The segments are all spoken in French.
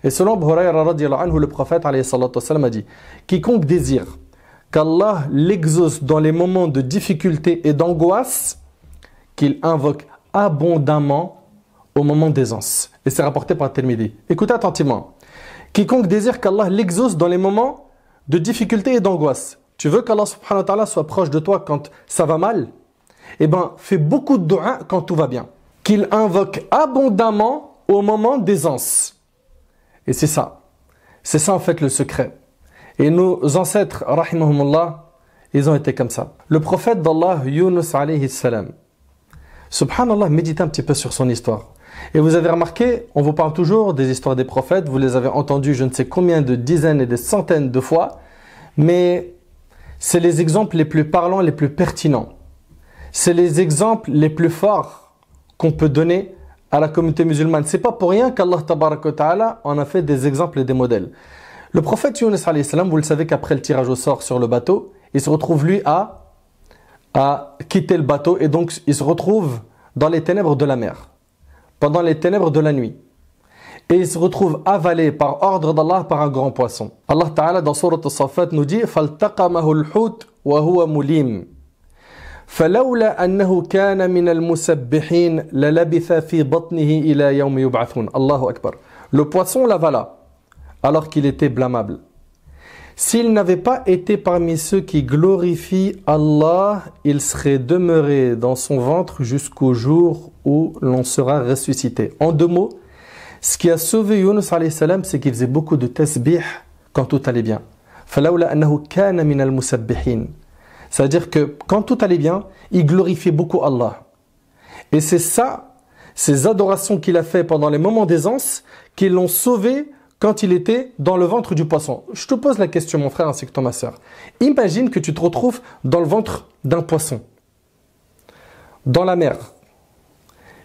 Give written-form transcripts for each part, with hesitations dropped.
Et selon Abu Hurayra radiyallahu anhu, le prophète alayhi salatu wassalam a dit: quiconque désire qu'Allah l'exauce dans les moments de difficulté et d'angoisse, qu'il invoque abondamment au moment d'aisance. Et c'est rapporté par Tirmidhi. Écoutez attentivement. Quiconque désire qu'Allah l'exauce dans les moments de difficulté et d'angoisse. Tu veux qu'Allah subhanahu wa ta'ala soit proche de toi quand ça va mal? Eh bien, fais beaucoup de dua quand tout va bien. Qu'il invoque abondamment au moment d'aisance. Et c'est ça. C'est ça en fait le secret. Et nos ancêtres, rahimahumullah, ils ont été comme ça. Le prophète d'Allah, Yunus alayhi salam, subhanallah, méditez un petit peu sur son histoire. Et vous avez remarqué, on vous parle toujours des histoires des prophètes, vous les avez entendues je ne sais combien de dizaines et des centaines de fois, mais c'est les exemples les plus parlants, les plus pertinents. C'est les exemples les plus forts qu'on peut donner à la communauté musulmane. C'est pas pour rien qu'Allah tabaraka wa ta'ala en a fait des exemples et des modèles. Le prophète Yunus alayhi salam, vous le savez qu'après le tirage au sort sur le bateau, il se retrouve lui à quitter le bateau et donc il se retrouve dans les ténèbres de la mer, pendant les ténèbres de la nuit. Et il se retrouve avalé par ordre d'Allah par un grand poisson. Allah Ta'ala dans Surat As-Saffat nous dit: فَالْتَقَمَهُ الْحُوتُ وَهُوَ مُلِيمٌ فَلَوْلَا أَنَّهُ كَانَ مِنَ الْمُسَبِّحِينَ لَلَبِثَ فِي بَطْنِهِ إِلَى يَوْمِ يُبْعَثُونَ. Allahu Akbar. Le poisson l'avala alors qu'il était blâmable. S'il n'avait pas été parmi ceux qui glorifient Allah, il serait demeuré dans son ventre jusqu'au jour où l'on sera ressuscité. En deux mots, ce qui a sauvé Yunus alayhi salam, c'est qu'il faisait beaucoup de tasbih quand tout allait bien. فَلَوْلَا أَنَّهُ كَانَ مِنَ الْمُسَبِّحِينَ. C'est-à-dire que quand tout allait bien, il glorifiait beaucoup Allah. Et c'est ça, ces adorations qu'il a fait pendant les moments d'aisance, qui l'ont sauvé quand il était dans le ventre du poisson. Je te pose la question, mon frère ainsi que toi, ma soeur. Imagine que tu te retrouves dans le ventre d'un poisson, dans la mer.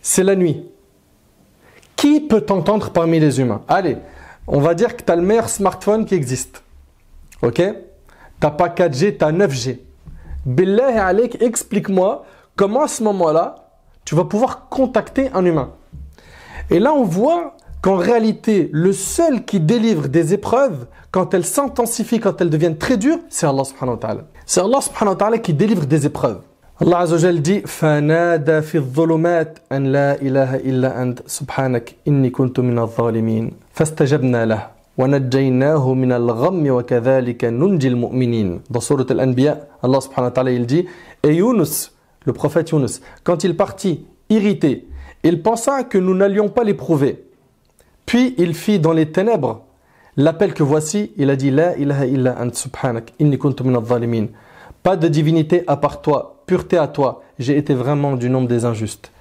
C'est la nuit. Qui peut t'entendre parmi les humains? Allez, on va dire que tu as le meilleur smartphone qui existe. Ok? Tu n'as pas 4G, tu as 9G. Billahi alayk, explique-moi comment à ce moment-là, tu vas pouvoir contacter un humain. Et là, on voit qu'en réalité, le seul qui délivre des épreuves, quand elles s'intensifient, quand elles deviennent très dures, c'est Allah subhanahu wa ta'ala. C'est Allah subhanahu wa ta'ala qui délivre des épreuves. Allah azza wa jal dit: فَنَادَى فِي الظُّلُمَاتِ أَنْ لَا إِلَهَ إِلَّا أَنْتَ سُبْحَانَكَ إِنِّي كُنْتُ مِنَ الظَّالِمِينَ فَاسْتَجَبْنَا لَهُ وَنَجَّيْنَاهُ مِنَ الْغَمِّ وَكَذَلِكَ نُنْجِي الْمُؤْمِنِينَ. Dans Surat Al-Anbiya, Allah subhanahu wa ta'ala il dit: et Yunus, le prophète Yunus, quand il partit irrité, il pensa que nous n'allions pas l'éprouver. Puis il fit dans les ténèbres l'appel que voici, il a dit: La ilaha illa ant subhanak, inni kuntu min adh-dhalimin. Pas de divinité à part toi, pureté à toi, j'ai été vraiment du nombre des injustes.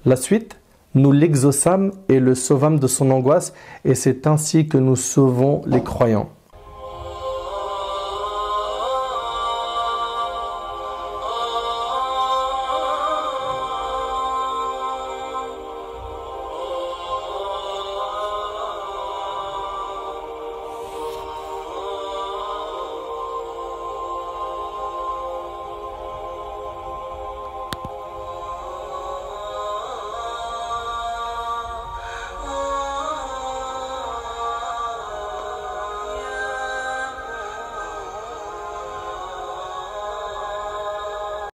La suite, nous l'exaucâmes et le sauvâmes de son angoisse, et c'est ainsi que nous sauvons les croyants.